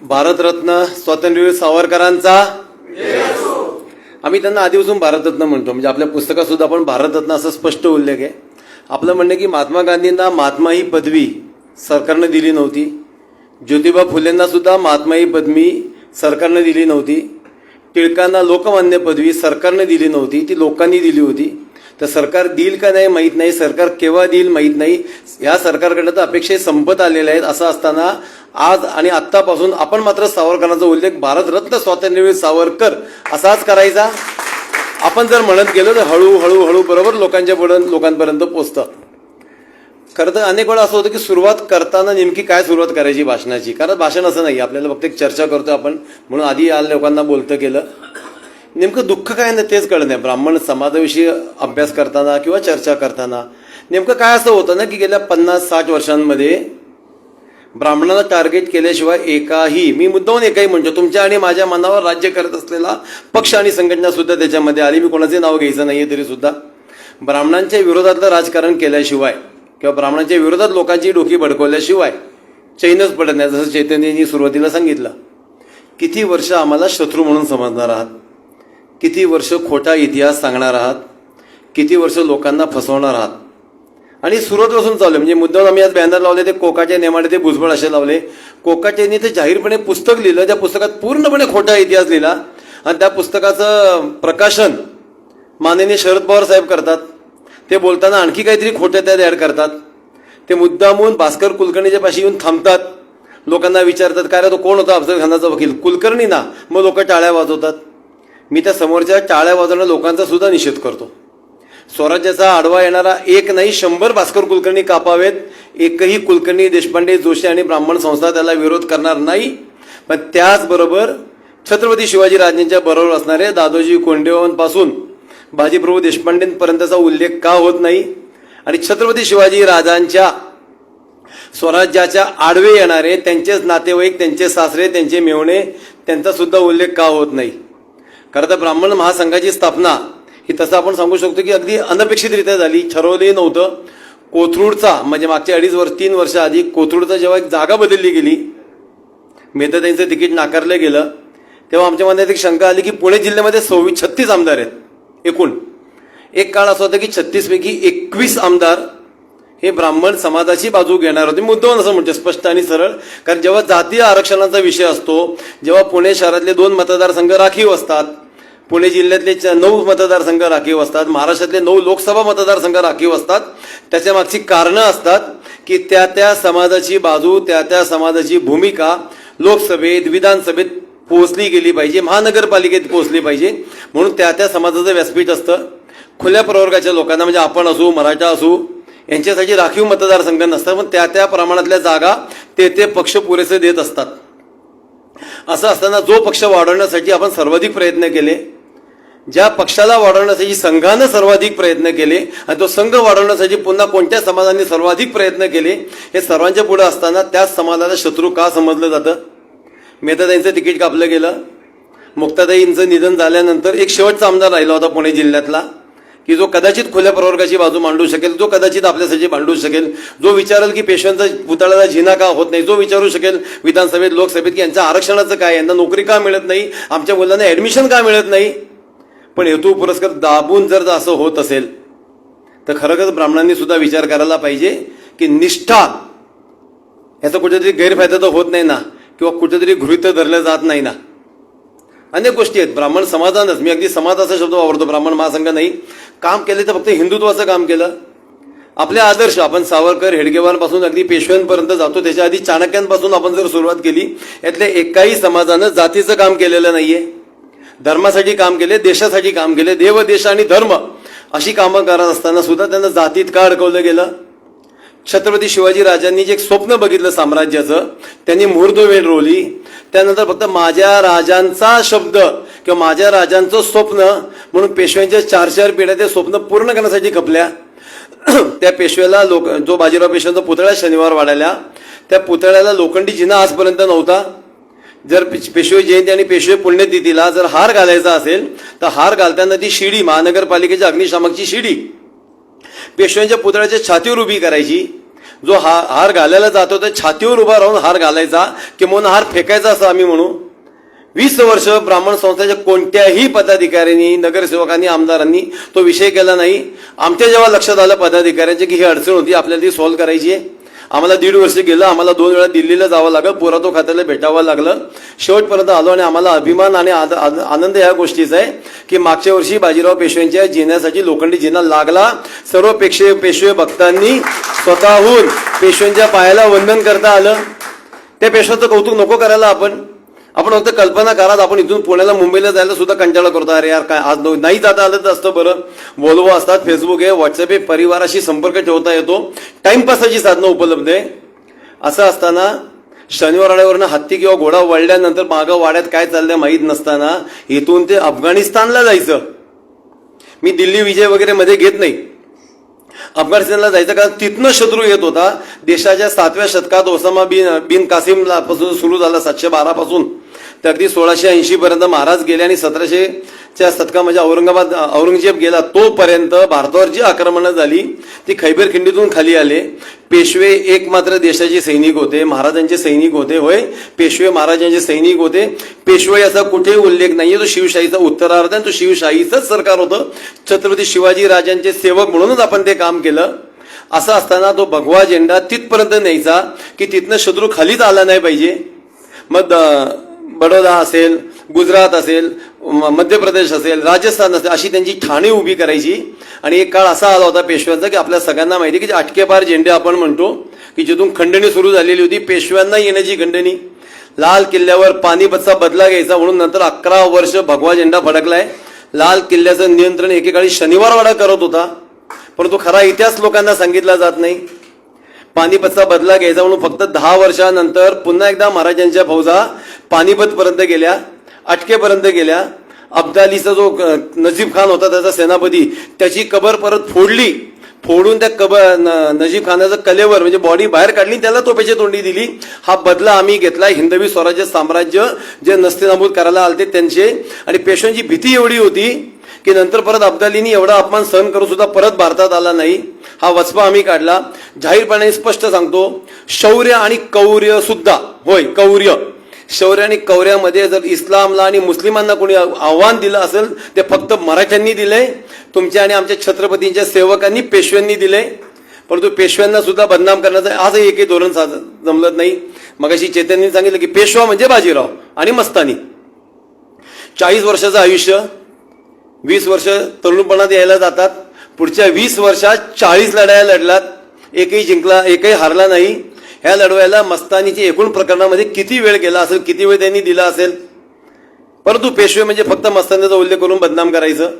भारतरत्न स्वातंत्र्यवीर सावरकरांचा आम्ही त्यांना आधीपासून भारतरत्न म्हणतो. म्हणजे आपल्या पुस्तकात सुद्धा आपण भारतरत्न असं स्पष्ट उल्लेख आहे. आपलं म्हणणं की महात्मा गांधींना महात्मा ही पदवी सरकारनं दिली नव्हती. ज्योतिबा फुलेंना सुद्धा महात्मा ही पदवी सरकारनं दिली नव्हती. टिळकांना लोकमान्य पदवी सरकारनं दिली नव्हती, ती लोकांनी दिली होती. तर सरकार देईल का नाही माहीत नाही, सरकार केव्हा देईल माहीत नाही. या सरकारकडनं तर अपेक्षा संपत आलेल्या आहेत. असं असताना आज आणि आत्तापासून आपण मात्र सावरकरांचा उल्लेख भारतरत्न स्वातंत्र्यवीर सावरकर असाच करायचा. आपण जर म्हणत गेलो तर हळूहळू बरोबर लोकांपर्यंत पोचतं. खरं तर अनेक वेळा असं होतं की सुरुवात करताना नेमकी काय सुरुवात करायची भाषणाची. कारण भाषण असं नाही, आपल्याला फक्त एक चर्चा करतो आपण म्हणून आधी या लोकांना बोलतं केलं. नेमकं दुःख काय नाही तेच कळलं नाही. ब्राह्मण समाजाविषयी अभ्यास करताना किंवा चर्चा करताना नेमकं काय असं होतं ना की गेल्या 50-60 वर्षांमध्ये ब्राह्मणांना टार्गेट केल्याशिवाय मी मुद्दाहून एकही म्हणतो, तुमच्या आणि माझ्या मनावर राज्य करत असलेला पक्ष आणि संघटना सुद्धा त्याच्यामध्ये आली. मी कोणाचे नाव घ्यायचं नाहीये तरी सुद्धा ब्राह्मणांच्या विरोधातलं राजकारण केल्याशिवाय किंवा ब्राह्मणांच्या विरोधात लोकांची डोकी भडकवल्याशिवाय चैनच पडत नाही. जसं चैतन्यजींनी सुरुवातीला सांगितलं, किती वर्ष आम्हाला शत्रू म्हणून समजणार आहात, किती वर्ष खोटा इतिहास सांगणार आहात, किती वर्ष लोकांना फसवणार आहात. आणि सुरुवातीपासून चालू म्हणजे मुद्दाम आम्ही आज बॅनर लावले, ते कोकाटे नेमाडे ते भुजबळ असे लावले. कोकाटेंनी ते जाहीरपणे पुस्तक लिहिलं, त्या पुस्तकात पूर्णपणे खोटा इतिहास लिहिला आणि त्या पुस्तकाचं प्रकाशन माननीय शरद पवार साहेब करतात. ते बोलताना आणखी काहीतरी खोटं त्यात ॲड करतात. ते मुद्दामून भास्कर कुलकर्णीच्या पाशी येऊन थांबतात, लोकांना विचारतात काय रे तो कोण होता अफजल खानाचा वकील, कुलकर्णी ना. मग लोक टाळ्या वाजवतात. मी त्या समोरच्या टाळ्या वाजवणाऱ्या लोकांचा सुद्धा निषेध करतो. स्वराज्याचा आडवा येणारा एक नाही 100 भास्कर कुलकर्णी कापावेत. एकही कुलकर्णी, देशपांडे, जोशी आणि ब्राह्मण संस्था त्याला विरोध करणार नाही. पण त्याचबरोबर छत्रपती शिवाजी राजांच्या बरोबर असणारे दादोजी कोंडदेवांपासून बाजीप्रभू देशपांडेंपर्यंतचा उल्लेख का होत नाही आणि छत्रपती शिवाजी राजांच्या स्वराज्याच्या आडवे येणारे त्यांचेच नातेवाईक, त्यांचे सासरे, त्यांचे मेव्हणे, त्यांचा सुद्धा उल्लेख का होत नाही. खरं तर ब्राह्मण महासंघाची स्थापना ही तसं आपण सांगू शकतो की अगदी अनपेक्षितरित्या झाली, ठरवले नव्हतं. कोथरूडचा म्हणजे मागच्या 3 वर्ष आधी कोथरूडचा जेव्हा एक जागा बदलली गेली, मेहताताईंचं तिकीट नाकारलं गेलं, तेव्हा आमच्या मनात एक शंका आली की पुणे जिल्ह्यामध्ये 36 आमदार आहेत एकूण. एक काळ असं होतं की 36 पैकी 21 आमदार हे ब्राह्मण समाजाची बाजू घेणार होते. मुद्दाम असं म्हणतो स्पष्ट आणि सरळ. कारण जेव्हा जातीय आरक्षणाचा विषय असतो, जेव्हा पुणे शहरातले 2 मतदारसंघ राखीव असतात, पुणे जिल्ह्यातले 9 मतदारसंघ राखीव असतात, महाराष्ट्रातले 9 लोकसभा मतदारसंघ राखीव असतात, त्याच्या मागची कारणं असतात की त्या समाजाची बाजू, त्या समाजाची भूमिका लोकसभेत, विधानसभेत पोहोचली गेली पाहिजे, महानगरपालिकेत पोहोचली पाहिजे. म्हणून त्या समाजाचं व्यासपीठ असतं. खुल्या प्रवर्गाच्या लोकांना म्हणजे आपण असू, मराठा असू, यांच्यासाठी राखीव मतदारसंघ नसतात. पण त्या प्रमाणातल्या जागा ते पक्ष पुरेसे देत असतात. असं असताना जो पक्ष वाढवण्यासाठी आपण सर्वाधिक प्रयत्न केले, ज्या पक्षाला वाढवण्यासाठी संघानं सर्वाधिक प्रयत्न केले आणि तो संघ वाढवण्यासाठी पुन्हा कोणत्या समाजाने सर्वाधिक प्रयत्न केले, हे सर्वांच्या पुढे असताना त्याच समाजाला शत्रू का समजलं जातं. मेहताताईंचं तिकीट कापलं गेलं. मुक्ताताईंचं निधन झाल्यानंतर एक शेवटचा आमदार राहिला होता पुणे जिल्ह्यातला की जो कदाचित खुल्या प्रवर्गाची बाजू मांडू शकेल, जो कदाचित आपल्यासाठी मांडू शकेल, जो विचारेल की पेशव्यांचा पुतळ्याला झिना का होत नाही, जो विचारू शकेल विधानसभेत, लोकसभेत की यांच्या आरक्षणाचं काय, यांना नोकरी का मिळत नाही, आमच्या मुलांना ॲडमिशन का मिळत नाही. पण हेतू पुरस्कार दाबून जर असं होत असेल तर खरंच ब्राह्मणांनी सुद्धा विचार करायला पाहिजे की निष्ठा याचा कुठेतरी गैरफायदा तर होत नाही ना, किंवा कुठेतरी गृहीत धरलं जात नाही ना. अनेक गोष्टी आहेत. ब्राह्मण समाजानंच, मी अगदी समाज असा शब्द वापरतो, ब्राह्मण महासंघ नाही, काम केले तर फक्त हिंदुत्वाचं काम केलं. आपले आदर्श आपण सावरकर, हेडगेवारपासून अगदी पेशव्यांपर्यंत जातो, त्याच्या आधी चाणक्यांपासून आपण जर सुरुवात केली, यातल्या एकाही समाजानं जातीचं काम केलेलं नाहीये. धर्मासाठी काम केले, देशासाठी काम केले, देव, देश आणि धर्म अशी कामं करत असताना सुद्धा त्यांना जातीत का अडकवलं गेलं. छत्रपती शिवाजी राजांनी जे एक स्वप्न बघितलं साम्राज्याचं, त्यांनी मुहूर्तवेळ रोवली. त्यानंतर फक्त माझ्या राजांचा शब्द किंवा माझ्या राजांचं स्वप्न म्हणून पेशव्यांच्या 4 पिढ्या ते स्वप्न पूर्ण करण्यासाठी खपल्या. त्या पेशव्याला जो बाजीराव पेशव्यांचा पुतळा शनिवार वाड्याला, त्या पुतळ्याला लोखंडी जिना आजपर्यंत नव्हता. जर पेशवे जयंती आणि पेशवे पुण्यतिथीला जर हार घालायचा असेल तर हार घालताना ती शिडी, महानगरपालिकेच्या अग्निशामकची शिडी पेशव्यांच्या पुतळ्याच्या छातीवर उभी करायची. जो हार घालायला जातो तर छातीवर उभा राहून हार घालायचा किंवा हार फेकायचा असं आम्ही म्हणू. 20 वर्ष ब्राह्मण संस्थेच्या कोणत्याही पदाधिकाऱ्यांनी, नगरसेवकांनी, आमदारांनी तो विषय केला नाही. आमच्या जेव्हा लक्षात आलं पदाधिकाऱ्यांचे की ही अडचण होती, आपल्याला ती सॉल्व्ह करायची आहे, आम्हाला 1.5 वर्ष गेलं, आम्हाला 2 वेळा दिल्लीला जावं लागलं, पुरातत्व खात्याला भेटावं लागलं, शेवटपर्यंत आलो. आणि आम्हाला अभिमान आणि आनंद या गोष्टीचा आहे की मागच्या वर्षी बाजीराव पेशव्यांच्या जिन्यासाठी लोखंडी जिना लागला. सर्व पेशवे भक्तांनी स्वतःहून पेशव्यांच्या पायाला वंदन करता आलं. त्या पेशव्याचं कौतुक नको करायला आपण फक्त कल्पना करा. आपण इथून पुण्याला मुंबईला जायला सुद्धा कंटाळा करतो, अरे यार काय आज नाही जाता आलं तर असतं बरं. वोल्वो असतात, फेसबुक आहे, व्हॉट्सअप आहे, परिवाराशी संपर्क ठेवता येतो, टाइमपासाची साधनं उपलब्ध आहे. असं असताना शनिवार वाड्यावरनं हत्ती किंवा घोडा वळल्यानंतर मागं वाड्यात काय चाललंय माहीत नसताना इथून ते अफगाणिस्तानला जायचं. मी दिल्ली विजय वगैरे मध्ये घेत नाही. अफगाणिस्तानला जायचं कारण तिथनं शत्रू येत होता. देशाच्या 7व्या शतकात ओसामा बिन कासिमला पासून सुरू झाला 712 पासून तर अगदी 1680 पर्यंत महाराज गेले आणि 1700च्या शतकामध्ये औरंगजेब गेला. तोपर्यंत भारतावर जी आक्रमणं झाली ती खैबर खिंडीतून खाली आले. पेशवे एकमात्र देशाचे सैनिक होते, महाराजांचे सैनिक होते. होय, पेशवे महाराजांचे सैनिक होते. पेशवे याचा कुठेही उल्लेख नाहीये. तो शिवशाहीचा उत्तरार्ध आहे, तो शिवशाहीचंच सरकार होतं. छत्रपती शिवाजी राजांचे सेवक म्हणूनच आपण ते काम केलं. असं असताना तो भगवा झेंडा तिथपर्यंत न्यायचा की तिथनं शत्रू खालीच आला नाही पाहिजे. मग बडोदा असेल, गुजरात असेल, मध्य प्रदेश असेल, राजस्थान असेल, अशी त्यांची ठाणी उभी करायची. आणि एक काळ असा आला होता पेशव्यांचा की आपल्या सगळ्यांना माहिती की अटकेपार झेंडे आपण म्हणतो की जिथून खंडणी सुरू झालेली होती, पेशव्यांना येण्याची खंडणी. लाल किल्ल्यावर पानिपतचा बदला घ्यायचा म्हणून नंतर 11 वर्ष भगवा झेंडा फडकलाय. लाल किल्ल्याचं नियंत्रण एकेकाळी शनिवारवाडा करत होता, परंतु खरा इतिहास लोकांना सांगितला जात नाही. पानिपतचा बदला घ्यायचा म्हणून फक्त 10 वर्षानंतर पुन्हा एकदा महाराजांच्या फौजा पानिपतपर्यंत गेल्या, अटकेपर्यंत गेल्या. अब्दालीचा जो नजीब खान होता त्याचा सेनापती, त्याची कबर परत फोडून त्या नजीब खानाचं कलेवर म्हणजे बॉडी बाहेर काढली, त्याला तोफेची तोंडी दिली. हा बदला आम्ही घेतला. हिंदवी स्वराज्य साम्राज्य जे नस्तेनाबूद करायला आलते त्यांचे. आणि पेशव्यांची भीती एवढी होती की नंतर परत अब्दालीनी एवढा अपमान सहन करून सुद्धा परत भारतात आला नाही. हा वचपा आम्ही काढला. जाहीरपणे स्पष्ट सांगतो, शौर्य आणि कौर्य सुद्धा, होय कौर्य, शौर्य आणि कौर्यामध्ये जर इस्लामला आणि मुस्लिमांना कोणी आव्हान दिलं असेल ते फक्त मराठ्यांनी दिलंय. तुमच्या आणि आमच्या छत्रपतींच्या सेवकांनी, पेशव्यांनी दिलंय. परंतु पेशव्यांना सुद्धा बदनाम करण्याचं आजही एकही धोरण जमलत नाही. मगाशी चैतन्यांनी सांगितलं की पेशवा म्हणजे बाजीराव आणि मस्तानी. 40 वर्षाचं आयुष्य, 20 वर्ष तरुणपणात यायला जातात. पुढच्या 20 वर्षात 40 लढाया लढलात, एकही जिंकला, एकही हारला नाही. ह्या लढवायला मस्तानीची एकूण प्रकरणामध्ये किती वेळ गेला असेल, किती वेळ त्यांनी दिला असेल. परंतु पेशवे म्हणजे फक्त मस्तानीचा उल्लेख करून बदनाम करायचं.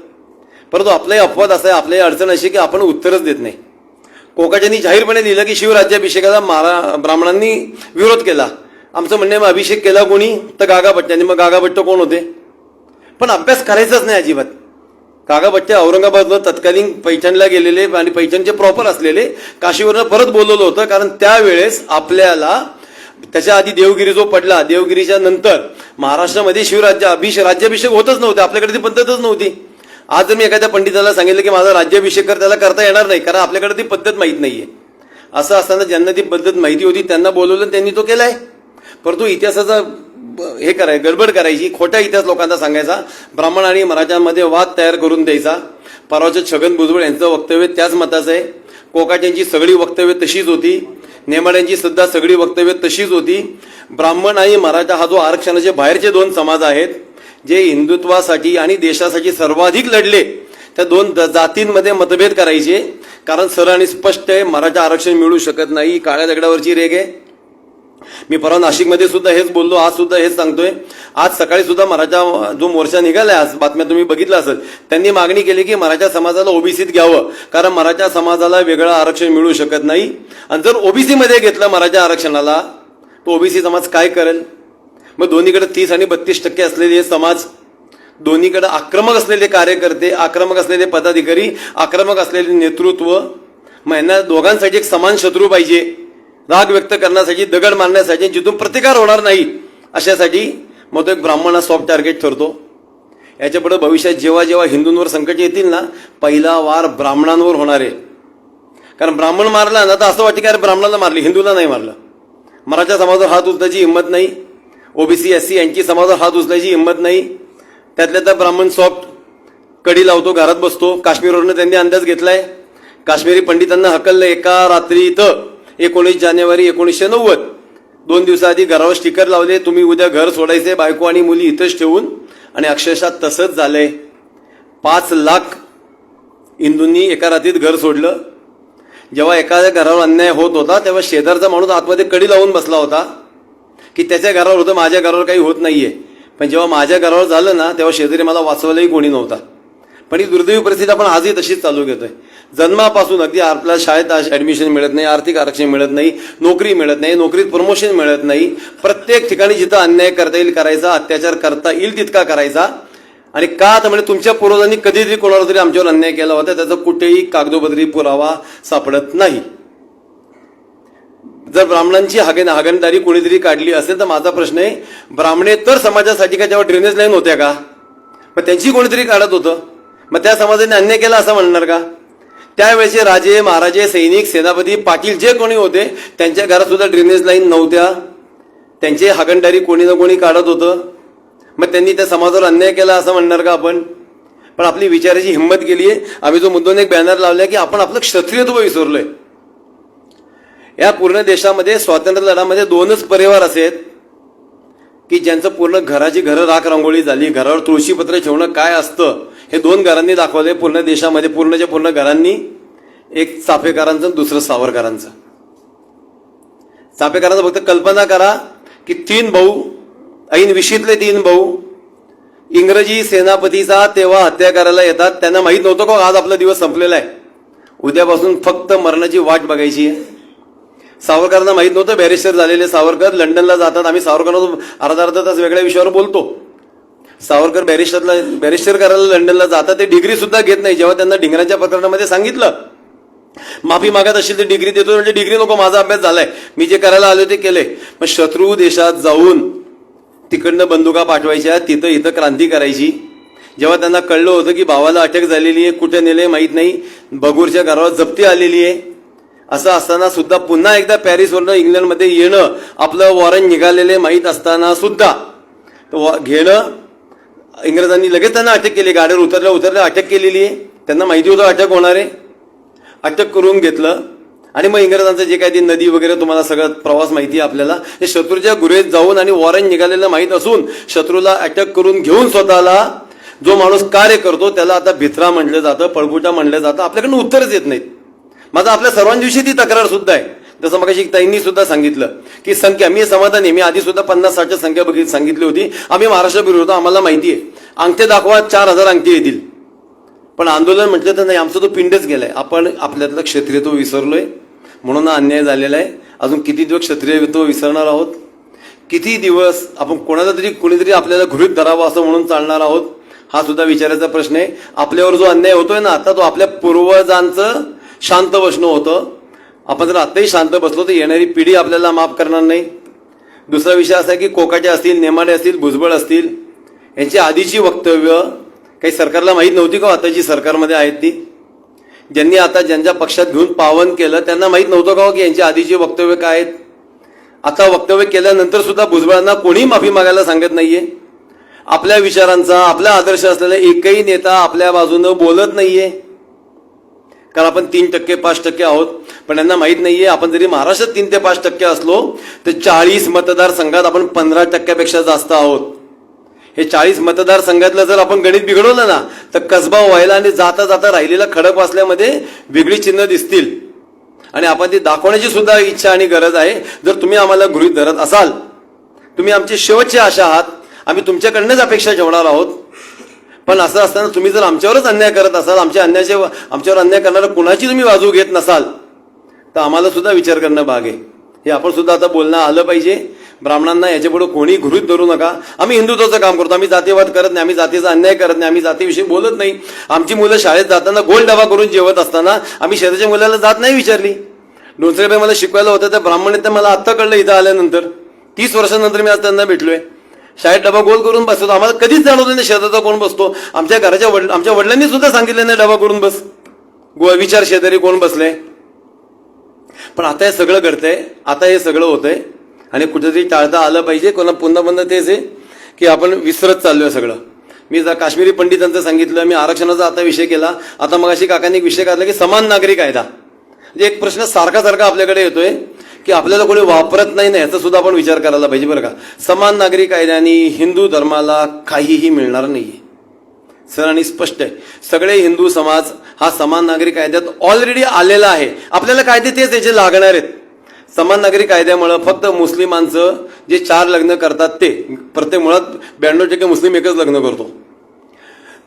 परंतु आपलाही अपवाद असा आहे, आपल्याही अडचण अशी की आपण उत्तरच देत नाही. कोकाटेंनी जाहीरपणे दिलं की शिवराज्याभिषेकाला ब्राह्मणांनी विरोध केला. आमचं म्हणणं मग अभिषेक केला कोणी, तर गागाभट्ट्यांनी. मग गागाभट्ट कोण होते? पण अभ्यास करायचाच नाही अजिबात. गागाभट्टे औरंगाबादला तत्कालीन पैठणला गेलेले आणि पैठणचे प्रॉपर असलेले, काशीवरनं परत बोलवलं होतं. कारण त्यावेळेस आपल्याला त्याच्या आधी देवगिरी जो पडला, देवगिरीच्या नंतर महाराष्ट्रामध्ये राज्याभिषेक होतच नव्हते. आपल्याकडे ती पद्धतच नव्हती. आज जर मी एखाद्या पंडिताला सांगितलं की माझा राज्याभिषेक कर, त्याला करता येणार नाही, कारण आपल्याकडे ती पद्धत माहीत नाहीये. असं असताना ज्यांना ती पद्धत माहिती होती त्यांना बोलवलं, त्यांनी तो केलाय. परंतु इतिहासाचा गडबड करायची, खोटा इतिहास लोकांना सांगायचा, ब्राह्मण आणि मराठ्यांमध्ये वाद तयार करून द्यायचा. परवाच्या छगन भुजबळ यांचं वक्तव्य त्याच मताचं आहे. कोकाटेंची सगळी वक्तव्य तशीच होती. नेमाड्यांची सुद्धा सगळी वक्तव्य तशीच होती. ब्राह्मण आणि मराठा हा जो आरक्षणाचे बाहेरचे 2 समाज आहेत जे हिंदुत्वासाठी आणि देशासाठी सर्वाधिक लढले, त्या 2 जातींमध्ये मतभेद करायचे. कारण सरळ आणि स्पष्ट आहे, मराठा आरक्षण मिळू शकत नाही, काळ्या दगडावरची रेग आहे. मी परवा नाशिकमध्ये सुद्धा हेच बोललो, आज सुद्धा हेच सांगतोय. आज सकाळी सुद्धा मराठा जो मोर्चा निघालाय, आज बातम्या तुम्ही बघितलं असेल, त्यांनी मागणी केली की मराठा समाजाला ओबीसीत घ्यावं, कारण मराठा समाजाला वेगळं आरक्षण मिळू शकत नाही. आणि जर ओबीसी मध्ये घेतलं मराठा आरक्षणाला, तो ओबीसी समाज काय करेल? मग दोन्हीकडे 30 आणि 32% असलेले समाज, दोन्हीकडे आक्रमक असलेले कार्यकर्ते, आक्रमक असलेले पदाधिकारी, आक्रमक असलेले नेतृत्व, मग यांना दोघांसाठी एक समान शत्रू पाहिजे. राग व्यक्त करण्यासाठी, दगड मारण्यासाठी, जिथून प्रतिकार होणार नाही अशासाठी मग तो एक ब्राह्मण हा सॉफ्ट टार्गेट ठरतो. याच्यापुढे भविष्यात जेव्हा जेव्हा हिंदूंवर संकट येतील ना, पहिला वार ब्राह्मणांवर होणार आहे. कारण ब्राह्मण मारला ना तर असं वाटतं की अरे ब्राह्मणाला मारली, हिंदूला नाही मारलं. मराठा समाजावर हात उचलायची हिंमत नाही, ओबीसी एससी यांची समाजावर हात उचलायची हिंमत नाही. त्यातल्या त्या ब्राह्मण सॉफ्ट कडी लावतो, घरात बसतो. काश्मीरवरनं त्यांनी अंदाज घेतलाय, काश्मीरी पंडितांना हकललं एका रात्रीत 19 जानेवारी 1990. 2 दिवसाआधी घरावर स्टिकर लावले, तुम्ही उद्या घर सोडायचे, बायको आणि मुली इथंच ठेवून. आणि अक्षरशः तसंच झालंय. 5 लाख हिंदूंनी एका रात्रीत घर सोडलं. जेव्हा एखाद्या घरावर अन्याय होत होता तेव्हा शेजारचा माणूस आतमध्ये कडी लावून बसला होता की त्याच्या घरावर होतं, माझ्या घरावर काही होत नाहीये. पण जेव्हा माझ्या घरावर झालं ना तेव्हा शेजारी मला वाचवायलाही कोणी नव्हता. पण ही दुर्दैवी परिस्थिती आपण आजही तशीच चालू घेतोय. जन्मापासून अगदी आपल्याला शाळेत ऍडमिशन मिळत नाही, आर्थिक आरक्षण मिळत नाही, नोकरी मिळत नाही, नोकरीत प्रमोशन मिळत नाही. प्रत्येक ठिकाणी जिथं अन्याय करता येईल करायचा, अत्याचार करता येईल तितका करायचा. आणि का तर म्हणजे तुमच्या पूर्वजांनी कधीतरी कोणाला तरी आमच्यावर अन्याय केला होता, त्याचा कुठेही कागदोपत्री पुरावा सापडत नाही. जर ब्राह्मणांची हागणदारी कोणीतरी काढली असेल तर माझा प्रश्न आहे, ब्राह्मणेतर समाजासाठी का जेव्हा ड्रेनेज लाईन होत्या का, मग त्यांची कोणीतरी काढत होतं, मग त्या समाजाने अन्याय केला असं म्हणणार का? त्यावेळेचे राजे महाराजे सैनिक सेनापती पाटील जे कोणी होते त्यांच्या घरात सुद्धा ड्रेनेज लाईन नव्हत्या, त्यांचे हागणदारी कोणी ना कोणी काढत होतं. मग त्यांनी त्या समाजावर अन्याय केला असं म्हणणार का आपण? पण आपली विचाराची हिंमत केली आहे. आम्ही जो मुद्दोन एक बॅनर लावलाय की आपण आपलं क्षत्रियत्व विसरलोय. या पूर्ण देशामध्ये स्वातंत्र्य लढ्यामध्ये 2च परिवार असे आहेत की ज्यांचं पूर्ण घराची घरं राख रांगोळी झाली, घरावर तुळशीपत्र ठेवणं काय असतं हे 2 घरांनी दाखवलंय पूर्ण देशामध्ये. पूर्णच्या पूर्ण घरांनी, एक चाफेकरांचं, दुसरं सावरकरांचं. चाफेकरांचं फक्त कल्पना करा की 3 भाऊ, ऐन विशीतले 3 भाऊ इंग्रजी सेनापतीचा तेव्हा हत्या करायला येतात. त्यांना माहीत नव्हतं का आज आपला दिवस संपलेला आहे, उद्यापासून फक्त मरणाची वाट बघायची आहे. सावरकरांना माहीत नव्हतं, बॅरिस्टर झालेले सावरकर लंडनला जातात. आम्ही सावरकरांना अर्धा तास वेगळ्या विषयावर बोलतो. सावरकर बॅरिस्टर करायला लंडनला जातात, ते डिग्री सुद्धा घेत नाही. जेव्हा त्यांना ढिंगरांच्या प्रकरणामध्ये सांगितलं माफी मागत असेल तर डिग्री देतो, म्हणजे डिग्री नको, माझा अभ्यास झालाय, मी जे करायला आलो ते केलंय. मग शत्रू देशात जाऊन तिकडनं बंदुका पाठवायच्या, तिथं इथं क्रांती करायची. जेव्हा त्यांना कळलं होतं की भावाला अटक झालेली आहे, कुठे नेले माहीत नाही, बगूरच्या घरावर जप्ती आलेली आहे, असं असताना सुद्धा पुन्हा एकदा पॅरिसवरनं इंग्लंडमध्ये येणं, आपलं वॉरंट निघालेले माहीत असताना सुद्धा घेणं, इंग्रजांनी लगेच त्यांना अटक केली. गाडीवर उतरल्या अटक केलेली आहे. त्यांना माहिती होतं अटक होणार आहे, अटक करून घेतलं. आणि मग इंग्रजांचं जे काही ती नदी वगैरे तुम्हाला सगळं प्रवास माहिती आहे आपल्याला, हे शत्रूच्या गुरेत जाऊन आणि वॉरंट निघालेलं माहीत असून शत्रूला अटक करून घेऊन स्वतःला जो माणूस कार्य करतो त्याला आता भित्रा म्हणलं जातं, पळपुटा म्हणलं जातं. आपल्याकडून उत्तरच येत नाहीत. माझा आपल्या सर्वांविषयी ती तक्रार सुद्धा आहे. जसं मग ताईंनी सुद्धा सांगितलं की संख्या, मी समाधानी, मी आधी सुद्धा 50-60च्या संख्या सांगितली होती. आम्ही महाराष्ट्र विरोध, आम्हाला माहिती आहे, अंगठे दाखवा 4000 अंगठे येतील. पण आंदोलन म्हटलं तर नाही, आमचा तो पिंडच गेलाय. आपण आपल्यातलं क्षत्रियत्व विसरलोय, म्हणून अन्याय झालेला आहे. अजून किती दिवस क्षत्रियत्व विसरणार आहोत? किती दिवस आपण कोणीतरी आपल्याला गृहीत धरावं असं म्हणून चालणार आहोत? हा सुद्धा विचारायचा प्रश्न आहे. आपल्यावर जो अन्याय होतोय ना आता, तो आपल्या पूर्वजांचं शांत बसणं होतं. आपण जर आताही शांत बसलो तर येणारी पिढी आपल्याला माफ करणार नाही. दुसरा विषय असा आहे की कोकाटे असतील, नेमाडे असतील, भुजबळ असतील, यांची आधीची वक्तव्य काही सरकारला माहीत नव्हती का? आताची सरकारमध्ये आहेत ती, ज्यांनी आता ज्यांच्या पक्षात घेऊन पावन केलं त्यांना माहीत नव्हतं का की यांची आधीची वक्तव्य काय आहेत? आता वक्तव्य केल्यानंतर सुद्धा भुजबळांना कोणी माफी मागायला सांगत नाहीये. आपल्या विचारांचा, आपला आदर्श असलेला एकही नेता आपल्या बाजूनं बोलत नाहीये. कारण आपण 3% 5% आहोत. पण यांना माहीत नाहीये आपण जरी महाराष्ट्रात 3 ते 5% असलो तर 40 मतदारसंघात आपण 15%पेक्षा जास्त आहोत. हे 40 मतदारसंघातलं जर आपण गणित बिघडवलं ना तर कसबा व्हायला आणि जाता जाता राहिलेला खडक वाचल्यामध्ये वेगळी चिन्ह दिसतील. आणि आपण ती दाखवण्याची सुद्धा इच्छा आणि गरज आहे. जर तुम्ही आम्हाला गृहीत धरत असाल, तुम्ही आमची शेवटची आशा आहात, आम्ही तुमच्याकडनंच अपेक्षा ठेवणार आहोत. पण असं असताना तुम्ही जर आमच्यावरच अन्याय करत असाल, आमच्यावर अन्याय करणाऱ्या कुणाची तुम्ही बाजू घेत नसाल तर आम्हाला सुद्धा विचार करणं भाग आहे. हे आपण सुद्धा आता बोलणं आलं पाहिजे. ब्राह्मणांना याच्यापुढे कोणी गृहीत धरू नका. आम्ही हिंदुत्वाचं काम करतो, आम्ही जातीवाद करत नाही, आम्ही जातीचा अन्याय करत नाही, आम्ही जातीविषयी बोलत नाही. आमची मुलं शाळेत जाताना गोल डबा करून जेवत असताना आम्ही शेजारच्या मुलाला जात नाही विचारली. डोंसरेबाई मला शिकवायला होतं त्या ब्राह्मण, तर मला आत्ता कळलं इथं आल्यानंतर. 30 वर्षानंतर मी आज त्यांना भेटलोय. शाळेत डबा गोल करून बसतो, आम्हाला कधीच जाणवलं नाही शेजारचा कोण बसतो. आमच्या वडिलांनी सुद्धा सांगितलं नाही डबा करून बस, विचार शेजारी कोण बसले. पण आता हे सगळं घडतंय, आता हे सगळं होतंय आणि कुठेतरी टाळता आलं पाहिजे. कोणा पुन्हा तेच आहे की आपण विसरत चाललोय सगळं. मी जर काश्मीरी पंडितांचं सांगितलं, मी आरक्षणाचा आता विषय केला. आता मग अशी काकांनी एक विषय काढला की समान नागरी कायदा. म्हणजे एक प्रश्न सारखा आपल्याकडे येतोय की आपल्याला कोणी वापरत नाही ना, याचा सुद्धा आपण विचार करायला पाहिजे बरं का. समान नागरी कायद्याने हिंदू धर्माला काहीही मिळणार नाहीये. सर आणि स्पष्ट आहे, सगळे हिंदू समाज हा समान नागरी कायद्यात ऑलरेडी आलेला आहे. आपल्याला कायदे तेच याचे लागणार आहेत. समान नागरी कायद्यामुळे फक्त मुस्लिमांचं जे 4 लग्न करतात ते, प्रत्येक मुळात 92% मुस्लिम एकच लग्न करतो,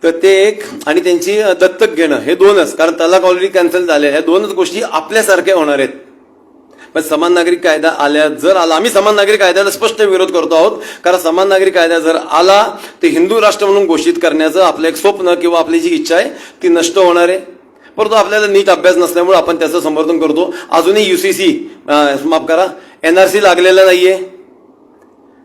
तर ते एक, आणि त्यांची दत्तक घेणं हे 2च, कारण तलाक ऑलरेडी कॅन्सल झाले. ह्या 2च गोष्टी आपल्यासारख्या होणार आहेत. पण समान नागरिक कायदा जर आला, आम्ही समान नागरिक कायद्याला स्पष्ट विरोध करतो आहोत, कारण समान नागरिक कायदा जर आला तर हिंदू राष्ट्र म्हणून घोषित करण्याचं आपलं एक स्वप्न किंवा आपली जी इच्छा आहे ती नष्ट होणार आहे. परंतु आपल्याला नीट अभ्यास नसल्यामुळे आपण त्याचं समर्थन करतो. अजूनही UCC माफ करा NRC लागलेला नाहीये.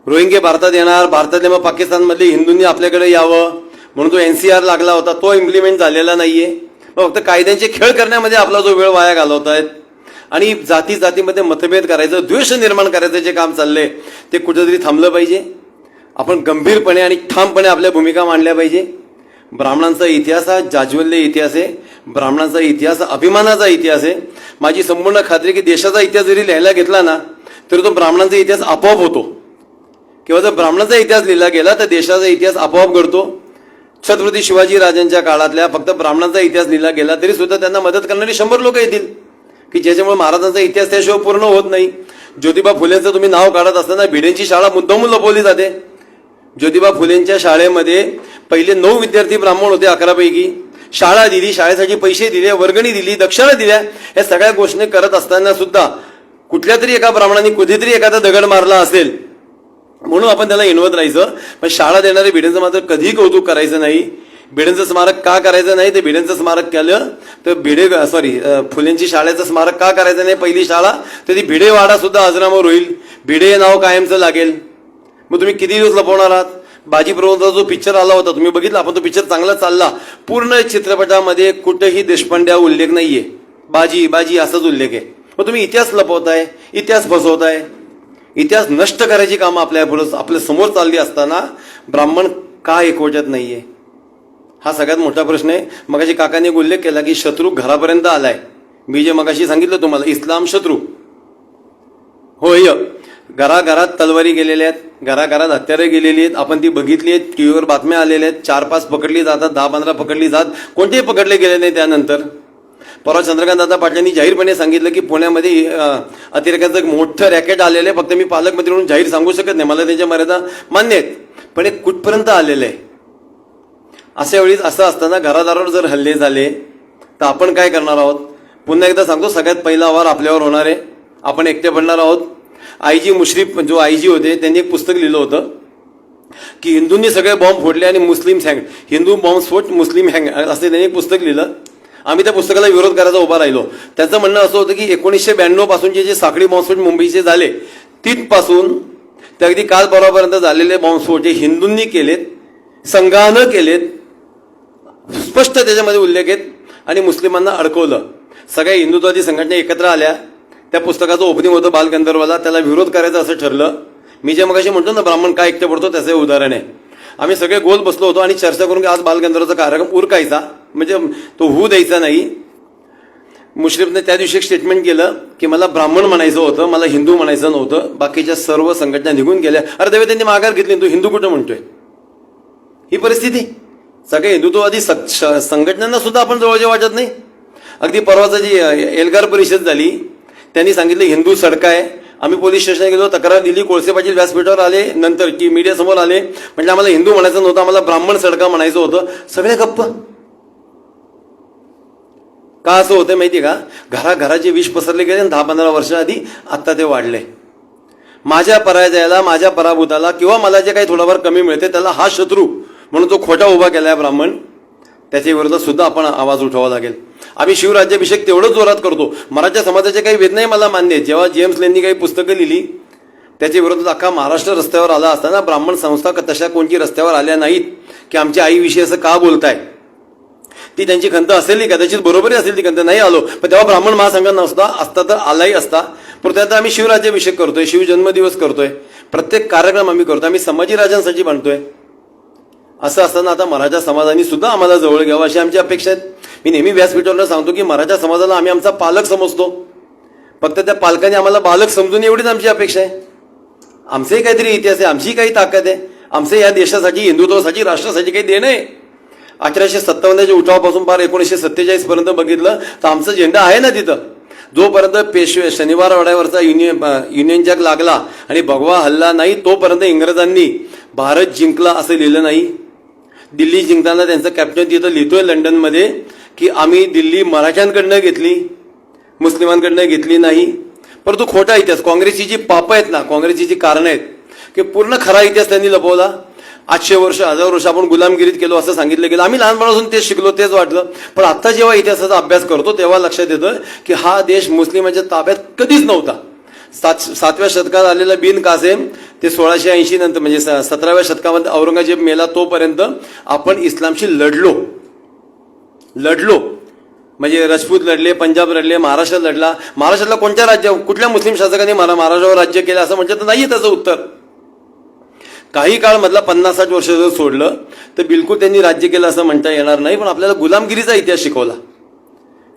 रोहिंगे भारतात येणार, भारतातले मग पाकिस्तानमधले हिंदूंनी आपल्याकडे यावं म्हणून तो NCR लागला होता, तो इम्प्लिमेंट झालेला नाहीये. मग फक्त कायद्यांचे खेळ करण्यामध्ये आपला जो वेळ वाया घालवतायत आणि जातीमध्ये मतभेद करायचं, द्वेष निर्माण करायचं जे काम चाललंय ते कुठेतरी थांबलं पाहिजे. आपण गंभीरपणे आणि ठामपणे आपल्या भूमिका मांडल्या पाहिजे. ब्राह्मणांचा इतिहास हा जाज्वल्य इतिहास आहे. ब्राह्मणांचा इतिहास अभिमानाचा इतिहास आहे. माझी संपूर्ण खात्री की देशाचा इतिहास जरी लिहायला घेतला ना तरी तो ब्राह्मणांचा इतिहास आपोआप होतो. किंवा जर ब्राह्मणांचा इतिहास लिहिला गेला तर देशाचा इतिहास आपोआप घडतो. छत्रपती शिवाजी राजांच्या काळातल्या फक्त ब्राह्मणांचा इतिहास लिहिला गेला तरी सुद्धा त्यांना मदत करणारी 100 लोक येतील की ज्याच्यामुळे महाराजांचा इतिहास त्याशिवाय पूर्ण होत नाही. ज्योतिबा फुलेंचं तुम्ही नाव काढत असताना भिडेंची शाळा मुद्दामून लपवली जाते. ज्योतिबा फुलेंच्या शाळेमध्ये पहिले 9 विद्यार्थी ब्राह्मण होते 11 पैकी. शाळा दिली, शाळेसाठी पैसे दिले, वर्गणी दिली, दक्षिणा दिल्या, या सगळ्या गोष्टी करत असताना सुद्धा कुठल्या तरी एका ब्राह्मणाने कधीतरी एखादा दगड मारला असेल म्हणून आपण त्याला इनवत राहायचं. पण शाळा देणारे भिडेंचं मात्र कधीही कौतुक करायचं नाही. भिडेंचं स्मारक का करायचं नाही, ते भिडेंचं स्मारक केलं तर फुलेंची शाळेचं स्मारक का करायचं नाही, पहिली शाळा तर ती भिडेवाडा सुद्धा अजरामर होईल, भिडे हे नाव कायमचं लागेल. मग तुम्ही किती दिवस लपवणार आहात? बाजी प्रभूंचा जो पिक्चर आला होता तुम्ही बघितला, आपण तो पिक्चर चांगला चालला, पूर्ण चित्रपटामध्ये कुठेही देशपांड्या उल्लेख नाहीये. बाजी असाच उल्लेख आहे. मग तुम्ही इतिहास लपवताय, इतिहास फसवताय. इतिहास नष्ट करायची कामं आपल्या समोर चालली असताना ब्राह्मण का एकवटत नाहीये, हा सगळ्यात मोठा प्रश्न आहे. मगाशी काकांनी एक उल्लेख केला की शत्रू घरापर्यंत आलाय. मी जे मगाशी सांगितलं तुम्हाला, इस्लाम शत्रू होय. घराघरात तलवारी गेलेल्या आहेत, घराघरात हत्यारे गेलेली आहेत, आपण ती बघितली आहेत. टीव्हीवर बातम्या आलेल्या आहेत. 4-5 पकडली जातात, 10-15 पकडली जात, कोणतेही पकडले गेले नाही. त्यानंतर परवा चंद्रकांत दादा पाटलांनी जाहीरपणे सांगितलं की पुण्यामध्ये अतिरेकाचं एक मोठं रॅकेट आलेलं आहे. फक्त मी पालकमंत्री म्हणून जाहीर सांगू शकत नाही, मला त्यांच्या मर्यादा मान्य आहेत, पण एक कुठपर्यंत आलेलं आहे. अशा वेळी असं असताना घरादारावर जर हल्ले झाले तर आपण काय करणार आहोत? पुन्हा एकदा सांगतो, सगळ्यात पहिला वार आपल्यावर होणार आहे. आपण एकटे पडणार आहोत. IG मुश्रीफ जो IG होते त्यांनी एक पुस्तक लिहिलं होतं की हिंदूंनी सगळे बॉम्ब फोडले आणि मुस्लिम हँग, हिंदू बॉम्ब स्फोट मुस्लिम हँग, असे त्यांनी एक पुस्तक लिहिलं. आम्ही त्या पुस्तकाला विरोध करायचा उभा राहिलो. त्यांचं म्हणणं असं होतं की 1992 पासूनचे जे साखळी बॉम्बस्फोट मुंबईचे झाले तिथपासून ते अगदी काल परवापर्यंत झालेले बॉम्बस्फोट जे हिंदूंनी केलेत, संघानं केलेत, स्पष्ट त्याच्यामध्ये उल्लेख आहेत, आणि मुस्लिमांना अडकवलं. सगळ्या हिंदुत्वादी संघटना एकत्र आल्या. त्या पुस्तकाचं ओपनिंग होतं बालगंधर्वाला, त्याला विरोध करायचा असं ठरलं. मी जे मगाशी म्हणतो ना ब्राह्मण काय एकटे पडतो त्याचं उदाहरण आहे. आम्ही सगळे गोल बसलो होतो आणि चर्चा करून की आज बालगंधर्वाचा कार्यक्रम उरकायचा, म्हणजे तो होऊ द्यायचा नाही. मुश्रीफने त्या दिवशी एक स्टेटमेंट केलं की मला ब्राह्मण म्हणायचं होतं, मला हिंदू म्हणायचं नव्हतं. बाकीच्या सर्व संघटना निघून गेल्या. अरे तेव्हा त्यांनी माघार घेतली, तू हिंदू कुठं म्हणतोय? ही परिस्थिती सगळे हिंदुत्ववादी संघटनांना सुद्धा आपण जवळचे वाटत नाही. अगदी परवाचं जी एल्गार परिषद झाली त्यांनी सांगितलं हिंदू सडका आहे. आम्ही पोलीस स्टेशनला गेलो, तक्रार दिली. कोळसे पाटील व्यासपीठावर आले, नंतर की मीडियासमोर आले, म्हणजे आम्हाला हिंदू म्हणायचं नव्हतं, आम्हाला ब्राह्मण सडका म्हणायचं होतं. सगळे गप्प. का असं होतं माहिती का? घराघराचे विष पसरले गेले 10-15 वर्ष आधी, आता ते वाढले. माझ्या पराजयाला, माझ्या पराभूताला किंवा मला जे काही थोडाफार कमी मिळते त्याला हा शत्रू म्हणून जो खोटा उभा केलाय ब्राह्मण, त्याच्या विरोधात सुद्धा आपण आवाज उठवावा लागेल. आम्ही शिवराज्याभिषेक तेवढंच जोरात करतो. मराठा समाजाचे काही वेदनाही मला मान्य आहेत. जेव्हा जेम्स लेननी काही पुस्तकं लिहिली त्याच्या विरोधात अख्खा महाराष्ट्र रस्त्यावर आला असताना ब्राह्मण संस्था तशा कोणती रस्त्यावर आल्या नाहीत की आमच्या आईविषयी असं का बोलताय. ती त्यांची खंत असेल, कदाचित बरोबरी असेल ती खंत, नाही आलो, पण तेव्हा ब्राह्मण महासंघ नसता, असता तर आलाही असता. पण आता आम्ही शिवराज्याभिषेक करतोय, शिवजन्मदिवस करतोय, प्रत्येक कार्यक्रम आम्ही करतो, आम्ही संभाजीराजांसाठी म्हणतोय. असं असताना आता मराठा समाजाने सुद्धा आम्हाला जवळ घ्यावं अशी आमची अपेक्षा आहेत. मी नेहमी व्यासपीठावर सांगतो की मराठा समाजाला आम्ही आमचा पालक समजतो, फक्त त्या पालकाने आम्हाला बालक समजून एवढीच आमची अपेक्षा आहे. आमचाही काहीतरी इतिहास आहे, आमची काही ताकद आहे, आमचे या देशासाठी, हिंदुत्वासाठी, राष्ट्रासाठी काही देणं आहे. 1857च्या उठावापासून पार 1947 पर्यंत बघितलं तर आमचा झेंडा आहे ना तिथं. जोपर्यंत पेशवे शनिवार वाड्यावरचा युनियन जॅक लागला आणि भगवा हल्ला नाही, तोपर्यंत इंग्रजांनी भारत जिंकला असं लिहिलं नाही. दिल्ली जिंकताना त्यांचं कॅप्टन तिथं लिहितोय लंडनमध्ये की आम्ही दिल्ली मराठ्यांकडनं घेतली, मुस्लिमांकडनं घेतली नाही. परंतु खोटा इतिहास, काँग्रेसची जी पापं आहेत ना, काँग्रेसची जी कारणं आहेत की पूर्ण खरा इतिहास त्यांनी लपवला. 800 वर्ष 1000 वर्ष आपण गुलामगिरीत केलो असं सांगितलं गेलं. आम्ही लहानपणापासून तेच शिकलो, तेच वाटलं. पण आता जेव्हा इतिहासाचा अभ्यास करतो तेव्हा लक्षात येतं की हा देश मुस्लिमांच्या ताब्यात कधीच नव्हता. 7व्या शतकात आलेला बिन कासेम ते 1680 नंतर म्हणजे 17व्या शतकामध्ये औरंगजेब मेला तोपर्यंत आपण इस्लामशी लढलो. म्हणजे राजपूत लढले, पंजाब लढले, महाराष्ट्र लढला. महाराष्ट्रातला कोणत्या राज्य, कुठल्या मुस्लिम शासकाने महाराष्ट्रावर राज्य केलं असं म्हणजे तर नाहीये त्याचं उत्तर. काही काळ मधला 50-60 वर्ष जर सोडलं तर बिलकुल त्यांनी राज्य केलं असं म्हणता येणार नाही. पण आपल्याला गुलामगिरीचा इतिहास शिकवला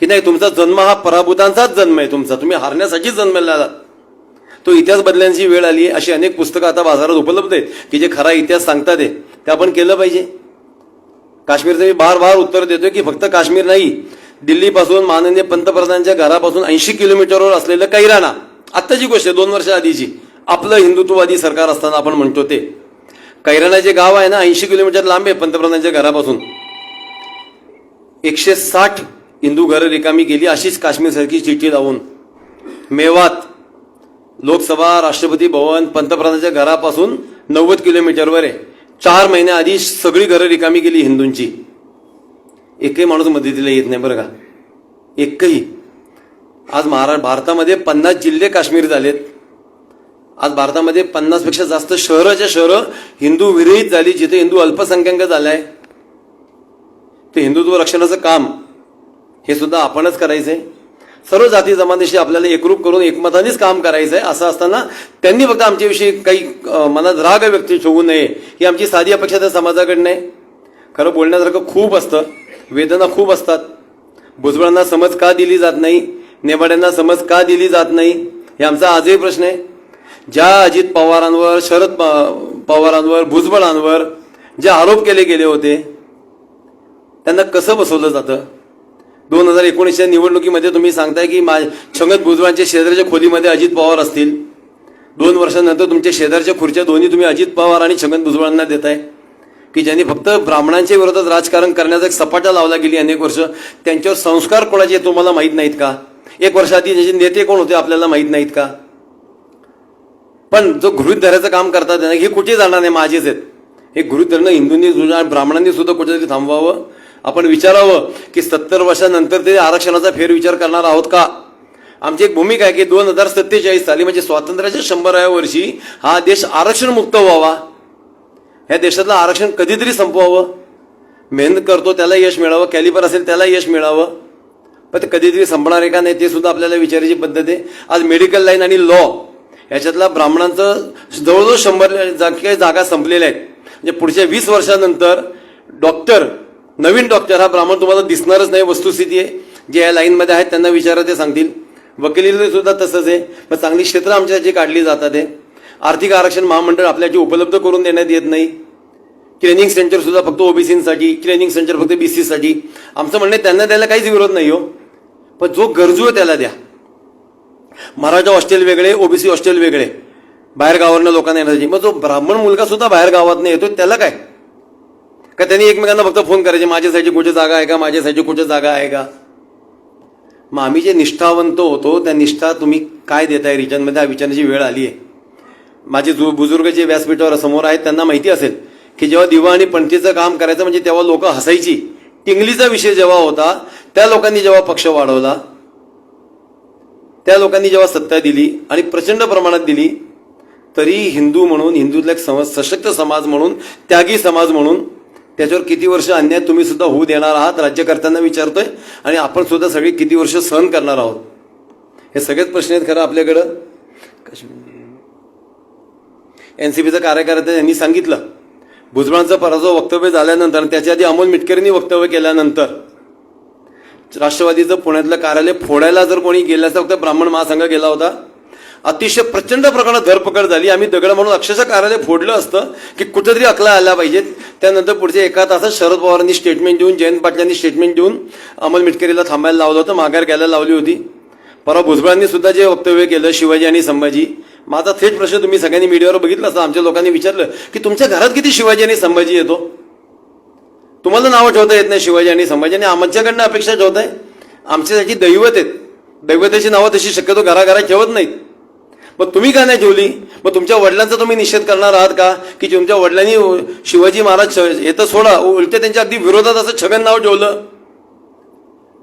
की नाही, तुमचा जन्म हा पराभूतांचाच जन्म आहे, तुमचा तुम्ही हारण्यासाठीच जन्मलेला आलात. तो इतिहास बदलण्याची वेळ आली आहे. अशी अनेक पुस्तकं आता बाजारात उपलब्ध आहेत की जे खरा इतिहास सांगतात ते आपण केलं पाहिजे. काश्मीरचं मी बार उत्तर देतोय की फक्त काश्मीर नाही, दिल्लीपासून माननीय पंतप्रधानांच्या घरापासून 80 किलोमीटरवर असलेलं कैराना, आत्ताची गोष्ट आहे 2 वर्ष आधीची, आपलं हिंदुत्ववादी सरकार असताना आपण म्हणतो ते कैराना जे गाव आहे ना 80 किलोमीटर लांब आहे पंतप्रधानांच्या घरापासून. 160 हिंदू घरं रिकामी गेली अशीच काश्मीरसारखी चिठ्ठी लावून. मेवात लोकसभा, राष्ट्रपती भवन पंतप्रधानांच्या घरापासून 90 किलोमीटरवर आहे. 4 महिन्याआधी सगळी घरं रिकामी गेली हिंदूंची. एकही माणूस मदतीला येत नाही बरं का, एकही. आज भारतामध्ये 50 जिल्हे काश्मीर झालेत. आज भारतामध्ये 50 पेक्षा जास्त शहरं हिंदू विरहित झाली, जिथे हिंदू अल्पसंख्याक झालाय. ते हिंदुत्व रक्षणाचं काम हे सुद्धा आपणच करायचंय. सर्व जाती जमातीशी आपल्याला एकरूप करून एकमतानेच काम करायचंय. असं असताना त्यांनी फक्त आमच्याविषयी काही मनात राग व्यक्त होऊ नये ही आमची साधी अपेक्षा त्या समाजाकडनं आहे. खरं बोलण्यासारखं खूप असतं, वेदना खूप असतात. भुजबळांना समज का दिली जात नाही, नेमाड्यांना समज का दिली जात नाही, हे आमचा आजही प्रश्न आहे. ज्या अजित पवारांवर, शरद पवारांवर, भुजबळांवर जे आरोप केले गेले होते त्यांना कसं बसवलं जातं. 2019च्या निवडणुकीमध्ये तुम्ही सांगताय की छगन भुजबळांच्या शेजारच्या खोलीमध्ये अजित पवार असतील. 2 वर्षांनंतर तुमच्या शेजारच्या खुर्च्या दोन्ही तुम्ही अजित पवार आणि छगन भुजबळांना देताय की ज्यांनी फक्त ब्राह्मणांच्या विरोधात राजकारण करण्याचा एक सपाटा लावला गेली अनेक वर्ष. त्यांच्यावर संस्कार कोणाचे तुम्हाला माहीत नाहीत का? 1 वर्षाआधी त्याचे नेते कोण होते आपल्याला माहीत नाहीत का? पण जो गृहीत धरायचं काम करतात हे कुठे जाणार नाही, माझेच आहेत. हे गृहीत धरणं हिंदूंनी ब्राह्मणांनी सुद्धा कुठेतरी थांबवावं. आपण विचारावं की 70 वर्षानंतर ते आरक्षणाचा फेरविचार करणार आहोत का? आमची एक भूमिका आहे की 2047 साली म्हणजे स्वातंत्र्याच्या 100व्या वर्षी हा देश आरक्षण मुक्त व्हावा. ह्या देशातलं आरक्षण कधीतरी संपवावं. मेहनत करतो त्याला यश मिळावं, कॅलिपर असेल त्याला यश मिळावं, पण ते कधीतरी संपणार आहे का नाही ते सुद्धा आपल्याला विचारायची पद्धत आहे. आज मेडिकल लाईन आणि लॉ याच्यातला ब्राह्मणांचं जवळजवळ 100 जागा संपलेल्या आहेत. म्हणजे पुढच्या 20 वर्षानंतर डॉक्टर, नवीन डॉक्टर हा ब्राह्मण तुम्हाला दिसणारच नाही. वस्तुस्थिती आहे. जे या लाईनमध्ये आहेत त्यांना विचारा, ते सांगतील. वकिलीला सुद्धा तसंच आहे. पण चांगली क्षेत्र आमच्याची काढली जातात आहे. आर्थिक आरक्षण महामंडळ आपल्याची उपलब्ध करून देण्यात येत नाही. ट्रेनिंग सेंटर सुद्धा फक्त ओबीसीसाठी, ट्रेनिंग सेंटर फक्त बीसीसाठी. आमचं म्हणणं त्यांना द्यायला काहीच विरोध नाही हो, पण जो गरजू आहे त्याला द्या. मराठा हॉस्टेल वेगळे, ओबीसी हॉस्टेल वेगळे, बाहेर गावावरनं लोकांना येण्याची. मग जो ब्राह्मण मुलगा सुद्धा बाहेर गावात येतो त्याला काय? का त्यांनी एकमेकांना फक्त फोन करायचे माझ्यासाठी कुठे जागा आहे का, माझ्यासाठी कुठे जागा आहे का? मग आम्ही जे निष्ठावंत होतो त्या निष्ठा तुम्ही काय देताय रिटर्नमध्ये, हा विचारण्याची वेळ आली आहे. माझे बुजुर्ग जे व्यासपीठावर समोर आहेत त्यांना माहिती असेल की जेव्हा दिवा आणि पणतीचं काम करायचं म्हणजे तेव्हा लोक हसायची. टिंगलीचा विषय जेव्हा होता त्या लोकांनी जेव्हा पक्ष वाढवला, त्या लोकांनी जेव्हा सत्ता दिली आणि प्रचंड प्रमाणात दिली, तरी हिंदू म्हणून, हिंदूतला एक सशक्त समाज म्हणून, त्यागी समाज म्हणून त्याच्यावर किती वर्ष अन्याय तुम्ही सुद्धा होऊ देणार आहात राज्यकर्त्यांना विचारतोय, आणि आपण सुद्धा सगळे किती वर्ष सहन करणार आहोत. हे सगळेच प्रश्न आहेत खरं आपल्याकडं. एनसीपीचा कार्यकर्ता यांनी सांगितलं, भुजबळांचा पराभव वक्तव्य झाल्यानंतर, त्याच्या आधी अमोल मिटकरींनी वक्तव्य केल्यानंतर राष्ट्रवादीचं पुण्यातलं कार्यालय फोडायला जर कोणी गेलं असतं, फक्त ब्राह्मण महासंघ गेला होता. अतिशय प्रचंड प्रमाणात धरपकड झाली. आम्ही दगड म्हणून अक्षरशः कार्यालय फोडलं असतं की कुठेतरी अकला आल्या पाहिजेत. त्यानंतर पुढच्या एका तासात शरद पवारांनी स्टेटमेंट देऊन, जयंत पाटलांनी स्टेटमेंट देऊन अमोल मिटकरीला थांबायला लावलं होतं, माघार घ्यायला लावली होती. परवा भुजबळांनी सुद्धा जे वक्तव्य केलं शिवाजी आणि संभाजी, माझा थेट प्रश्न तुम्ही सगळ्यांनी मीडियावर बघितला असता. आमच्या लोकांनी विचारलं की तुमच्या घरात किती शिवाजी आणि संभाजी येतो? तुम्हाला नावं ठेवता येत नाही शिवाजी आणि संभाजी, आणि आमच्याकडनं अपेक्षा ठेवताय? आमच्यासाठी दैवत आहेत, दैवताची नावं तशी शक्यतो घराघरात ठेवत नाहीत. मग तुम्ही का नाही ठेवली? मग तुमच्या वडिलांचा तुम्ही निषेध करणार आहात का की तुमच्या वडिलांनी शिवाजी महाराज येतं सोडा, उलट त्यांच्या अगदी विरोधात असं छगन नाव ठेवलं?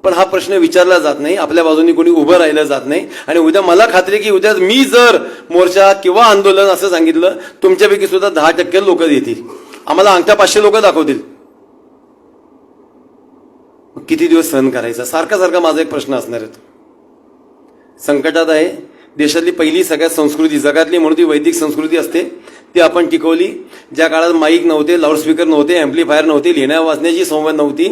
पण हा प्रश्न विचारला जात नाही, आपल्या बाजूनी कोणी उभं राहिलं जात नाही. आणि उद्या मला खात्री की उद्या मी जर मोर्चा किंवा आंदोलन असं सांगितलं, तुमच्यापैकी सुद्धा 10% लोक येतील, आम्हाला अंगठ्या 500 लोक दाखवतील. किती दिवस सहन करायचा? सारखा सारखा माझा एक प्रश्न असणार आहे. संकटात आहे. देशातली पहिली सगळ्यात संस्कृती, जगातली म्हणून ती वैदिक संस्कृती असते, ती आपण टिकवली. ज्या काळात माईक नव्हते, लाऊडस्पीकर नव्हते, अँप्लिफायर नव्हते, लिहिण्या वाचण्याची संवाद नव्हती,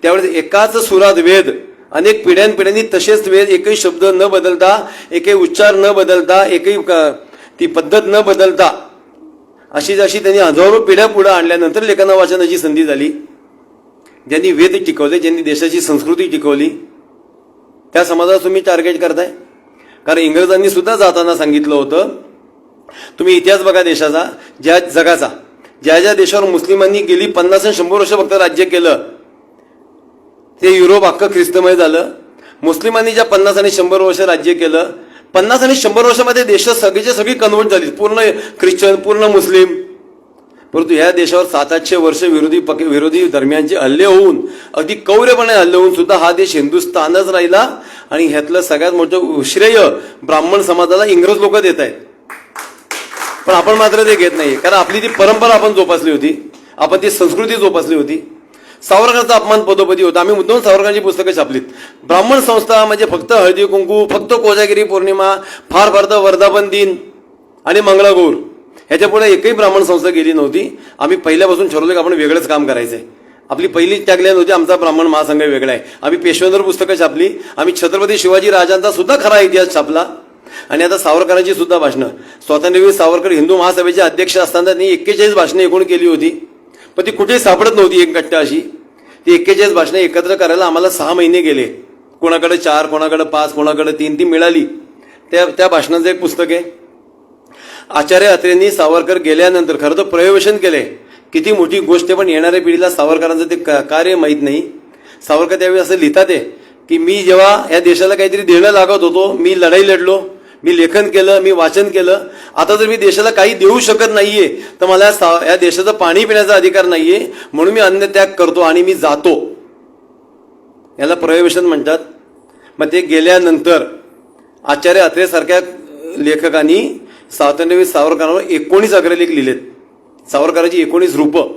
त्यावेळेस एकाच सुरात वेद, अनेक पिढ्यानपिढ्यांनी तसेच वेद, एकही शब्द न बदलता, एकही उच्चार न बदलता, एकही ती पद्धत न बदलता, अशी जशी त्यांनी हजारो पिढ्या पुढे आणल्यानंतर लेखन वाचनाची संधी झाली. ज्यांनी वेद टिकवले, ज्यांनी देशाची संस्कृती टिकवली, त्या समाजाला तुम्ही टार्गेट करताय. कारण इंग्रजांनी सुद्धा जाताना सांगितलं होतं, तुम्ही इतिहास बघा देशाचा, ज्या जगाचा, ज्या ज्या देशावर मुस्लिमांनी गेली 50 आणि 100 वर्ष फक्त राज्य केलं, ते युरोप अख्खं ख्रिस्तमय झालं. मुस्लिमांनी ज्या 50 आणि 100 वर्ष राज्य केलं, 50 आणि 100 वर्षामध्ये देश सगळीच्या सगळी कन्वर्ट झाली, पूर्ण ख्रिश्चन, पूर्ण मुस्लिम. परंतु ह्या देशावर 700-800 वर्ष विरोधी धर्मियांचे हल्ले होऊन, अगदी कौर्यपणे हल्ले होऊन सुद्धा हा देश हिंदुस्थानच राहिला. आणि ह्यातलं सगळ्यात मोठं श्रेय ब्राह्मण समाजाला इंग्रज लोक देत आहेत. पण आपण मात्र ते घेत नाही, कारण आपली ती परंपरा आपण जोपासली होती, आपण ती संस्कृती जोपासली होती. सावरकरांचा अपमान पदोपदी होता. आम्ही मुद्दाम सावरकरांची पुस्तकं छापलीत. ब्राह्मण संस्था म्हणजे फक्त हळदी कुंकू, फक्त कोजागिरी पौर्णिमा, फार फार तर वर्धापन दिन आणि मंगळागौर, ह्याच्या पुढे एकही ब्राह्मण संस्था गेली नव्हती. आम्ही पहिल्यापासून ठरवलं की आपण वेगळंच काम करायचंय. आपली पहिली टॅगलाईन होती, आमचा ब्राह्मण महासंघ वेगळा आहे. आम्ही पेशवेंवर पुस्तकं छापली, आम्ही छत्रपती शिवाजी राजांचा सुद्धा खरा इतिहास छापला. आणि आता सावरकरांची सुद्धा भाषणं, स्वातंत्र्यवीर सावरकर हिंदू महासभेचे अध्यक्ष असताना त्यांनी 41 भाषणे एकूण केली होती, पण ती कुठेही सापडत नव्हती एक गट्टा अशी. ती 41 भाषणे एकत्र करायला आम्हाला 6 महिने गेले. कोणाकडे 4, कोणाकडे 5, कोणाकडे 3, ती मिळाली. त्या भाषणाचं एक पुस्तक आहे. आचार्य अत्रेंनी सावरकर गेल्यानंतर खरं तर प्रयोगशन केले, किती मोठी गोष्ट आहे. पण येणाऱ्या पिढीला सावरकरांचं ते कार्य माहीत नाही. सावरकर त्यावेळी असं लिहितात आहे की मी जेव्हा या देशाला काहीतरी देणं लागत होतो, मी लढाई लढलो, मी लेखन केलं, मी वाचन केलं. आता जर मी देशाला काही देऊ शकत नाहीये, तर मला या देशाचं पाणी पिण्याचा अधिकार नाहीये, म्हणून मी अन्न त्याग करतो आणि मी जातो. याला प्रयोगशन म्हणतात. मग ते गेल्यानंतर आचार्य अत्रेसारख्या लेखकांनी स्वातंत्र्यवीर सावरकरांवर 19 अग्रलेख लिहिलेत. सावरकरांची 19 रूपं.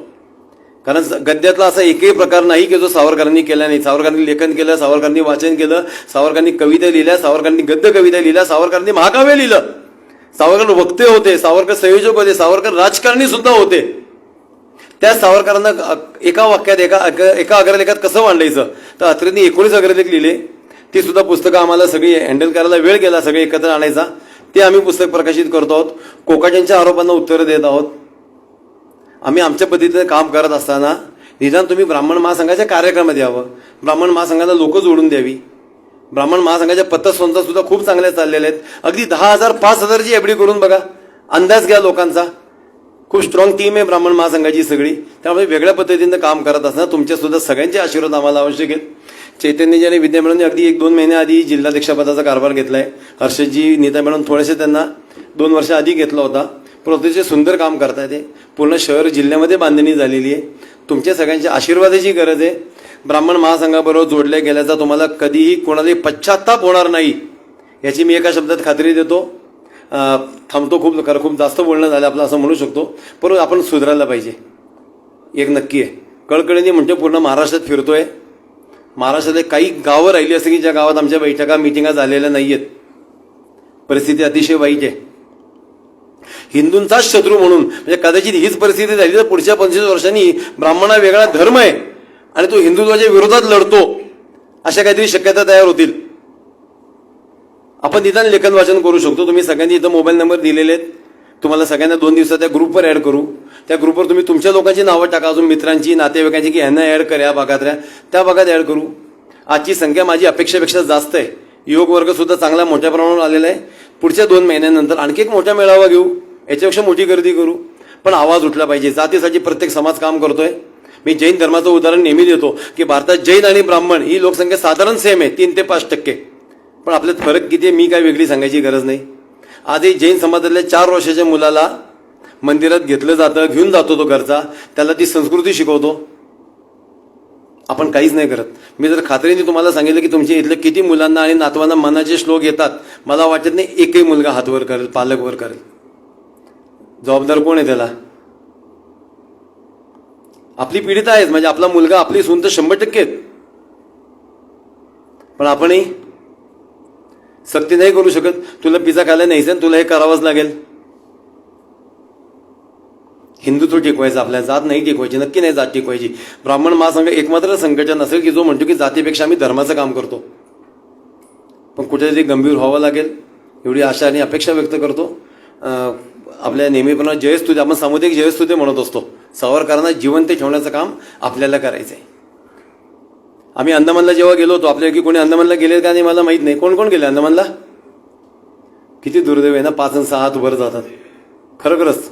कारण गद्यातला असा एकही प्रकार नाही की जो सावरकरांनी केला नाही. सावरकरांनी लेखन केलं, सावरकरांनी वाचन केलं, सावरकरांनी कविता लिहिल्या, सावरकरांनी गद्य कविता लिहिल्या, सावरकरांनी महाकाव्य लिहिलं. सावरकर वक्ते होते, सावरकर संयोजक होते, सावरकर राजकारणी सुद्धा होते. त्या सावरकरांना एका वाक्यात एका अग्रलेखात कसं मांडायचं, तर अत्रेंनी 19 अग्रलेख लिहिले. ती सुद्धा पुस्तकं आम्हाला सगळी हँडल करायला वेळ गेला, सगळे एकत्र आणायचा. ते आम्ही पुस्तक प्रकाशित करतो आहोत. कोकाटेंच्या आरोपांना उत्तरं देत आहोत. आम्ही आमच्या पद्धतीने काम करत असताना निदान तुम्ही ब्राह्मण महासंघाच्या कार्यक्रमात यावं, ब्राह्मण महासंघाला लोक जोडून द्यावी. ब्राह्मण महासंघाच्या पतसंस्था सुद्धा खूप चांगल्या चाललेल्या आहेत. अगदी 10,000 5,000ची एफडी करून बघा, अंदाज घ्या लोकांचा. खूप स्ट्रॉंग टीम आहे ब्राह्मण महासंघाची सगळी. त्यामुळे वेगळ्या पद्धतीनं काम करत असताना तुमच्या सुद्धा सगळ्यांचे आशीर्वाद आम्हाला आवश्यक आहेत. चैतन्यजी आणि विद्या मॅडमने अगदी 1-2 महिन्याआधी जिल्हाध्यक्षपदाचा कारभार घेतलाय. हर्षदजी, नीता मॅडम थोडेसे त्यांना 2 वर्ष आधी घेतला होता. पण अतिशय सुंदर काम करतायत. ते पूर्ण शहर जिल्ह्यामध्ये बांधणी झालेली आहे. तुमच्या सगळ्यांच्या आशीर्वादाची गरज आहे. ब्राह्मण महासंघाबरोबर जोडल्या गेल्याचा तुम्हाला कधीही कोणालाही पश्चात्ताप होणार नाही याची मी एका शब्दात खात्री देतो. थांबतो, खूप जास्त बोलणं झालं आपलं असं म्हणू शकतो. परंतु आपण सुधारायला पाहिजे. एक नक्की आहे, कळकळीने म्हणतो पूर्ण महाराष्ट्रात फिरतोय. महाराष्ट्रातले काही गावं राहिली असते की ज्या गावात आमच्या बैठका मिटिंगा झालेल्या नाही आहेत. परिस्थिती अतिशय वाईट आहे. हिंदूंचाच शत्रू म्हणून म्हणजे कदाचित हीच परिस्थिती झाली तर पुढच्या 25 वर्षांनी ब्राह्मणा वेगळा धर्म आहे आणि तो हिंदुत्वाच्या विरोधात लढतो अशा काहीतरी शक्यता तयार होतील. आपण निदान लेखन वाचन करू शकतो. तुम्ही सगळ्यांनी इथं मोबाईल नंबर दिलेले आहेत. तुम्हाला सगळ्यांना 2 दिवसात त्या ग्रुपवर ॲड करू. त्या ग्रुपवर तुम्ही तुमच्या लोकांची नावं टाका, अजून मित्रांची नातेवाईकांची की ह्यांना ॲड करा, भागातल्या त्या भागात ॲड करू. आजची संख्या माझी अपेक्षेपेक्षा जास्त आहे. युवक वर्ग सुद्धा चांगला मोठ्या प्रमाणावर आलेला आहे. पुढच्या 2 महिन्यानंतर आणखी एक मोठा मेळावा घेऊ, याच्यापेक्षा मोठी गर्दी करू. पण आवाज उठला पाहिजे. जातीसाठी प्रत्येक समाज काम करतोय. मी जैन धर्माचं उदाहरण नेहमी देतो की भारतात जैन आणि ब्राह्मण ही लोकसंख्या साधारण सेम आहे, 3 ते 5%. पण आपल्यात फरक किती आहे मी काय वेगळी सांगायची गरज नाही. आजही जैन समाजातल्या 4 वर्षाच्या मुलाला मंदिरात घेतलं जातं, घेऊन जातो तो घरचा, त्याला ती संस्कृती शिकवतो. आपण काहीच नाही करत. मी जर खात्रीने तुम्हाला सांगितलं की तुमच्या इथल्या किती मुलांना आणि नातवांना मनाचे श्लोक येतात, मला वाटत नाही एकही मुलगा हातवर करेल, पालकवर करेल. जबाबदार कोण आहे त्याला? आपली पिढी तर आहेच, म्हणजे आपला मुलगा आपली सून तर 100% आहेत. पण आपणही सक्ती नाही करू शकत. तुला पिझ्झा खायला नाहीच, तुला हे करावंच लागेल. हिंदुत्व टिकवायचं, आपल्या जात नाही टिकवायची, नक्की नाही जात टिकवायची. ब्राह्मण महासंघ एकमात्र संघटन असेल की जो म्हणतो की जातीपेक्षा आम्ही धर्माचं काम करतो. पण कुठेतरी गंभीर व्हावं लागेल एवढी आशा आणि अपेक्षा व्यक्त करतो. आपल्या नेहमीपणे जयस्तुती, आपण सामुदायिक जयस्तुती म्हणत असतो. सावरकरांना जिवंत ठेवण्याचं काम आपल्याला करायचं आहे. आम्ही अंदमानला जेव्हा गेलो होतो, आपल्यापैकी कोणी अंदमानला गेले का नाही मला माहीत नाही. कोण कोण गेले अंदमानला? किती दुर्दैव आहे ना, 5 आणि 6 हात वर जातात. खरोखरच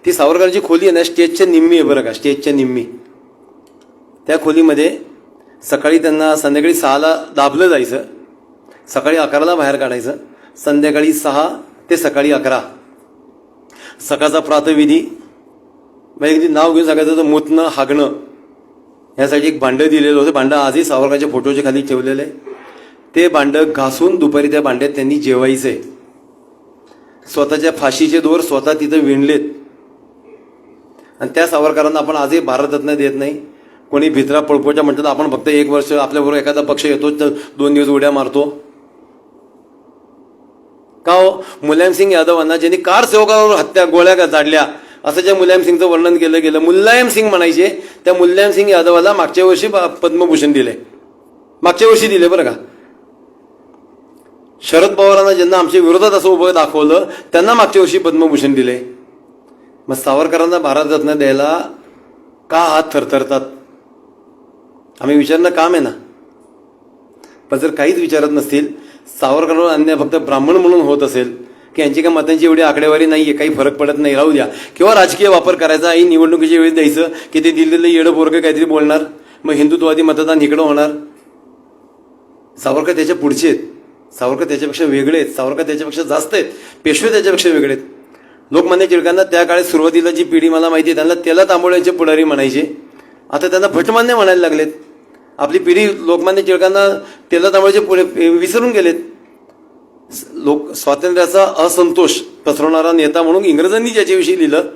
ती सावरकरांची खोली आहे ना, स्टेजच्या निम्मी आहे बरं का, स्टेजच्या निम्मी. त्या खोलीमध्ये सकाळी त्यांना संध्याकाळी 6ला दाबलं जायचं, सकाळी 11ला बाहेर काढायचं, संध्याकाळी 6 ते सकाळी 11 सकाळचा प्रातविधी. म्हणजे नाव घेऊन सांगायचं तर मुतणं हागणं ह्यासाठी एक भांडं दिलेलं होतं. भांडं आजही सावरकरांच्या फोटोच्या खाली ठेवलेलं आहे. ते भांडं घासून दुपारी त्या भांड्यात त्यांनी जेवायचंय. स्वतःच्या फाशीचे दोर स्वतः तिथं विणलेत. आणि त्या सावरकरांना आपण आजही भारतरत्न देत नाही. कोणी भित्रा पळपोच्या म्हणतात आपण फक्त 1 वर्ष आपल्याबरोबर एखादा पक्ष येतो तर 2 दिवस उड्या मारतो. का हो? मुलायमसिंग यादवांना ज्यांनी कार सेवकावर हत्या गोळ्या जाडल्या असं ज्या मुलायमसिंगचं वर्णन केलं गेलं, मुलायमसिंग म्हणायचे, त्या मुलायमसिंग यादवाला मागच्या वर्षी पद्मभूषण दिले. मागच्या वर्षी दिले बरं का. शरद पवारांना ज्यांना आमच्या विरोधात असं उभं दाखवलं त्यांना मागच्या वर्षी पद्मभूषण दिले. मग सावरकरांना भारतरत्न द्यायला का हात थरथरतात? आम्ही विचारणं काम आहे ना. पण जर काहीच विचारत नसतील, सावरकरांवर अन्याय फक्त ब्राह्मण म्हणून होत असेल की यांची काही मतांची एवढी आकडेवारी नाहीये, काही फरक पडत नाही, राहू द्या, किंवा राजकीय वापर करायचा आई निवडणुकीच्या वेळी द्यायचं की ते दिल्लीला येडं पोरगं काहीतरी बोलणार, मग हिंदुत्ववादी मतदान इकडं होणार. सावरकर त्याच्या पुढचे आहेत, सावरकर त्याच्यापेक्षा वेगळे आहेत, सावरकर त्याच्यापेक्षा जास्त आहेत, पेशवे त्याच्यापेक्षा वेगळे आहेत. लोकमान्य टिळकांना त्या काळात सुरुवातीला जी पिढी मला माहिती आहे त्यांना तेला तांबोळ्यांचे पुढारी म्हणायचे. आता त्यांना भटमान्य म्हणायला लागलेत. आपली पिढी लोकमान्य टिळकांना तेला तांबोळ्याचे पुढे विसरून गेलेत. लोक स्वातंत्र्याचा असंतोष पसरवणारा नेता म्हणून इंग्रजांनी ज्याच्याविषयी लिहिलं,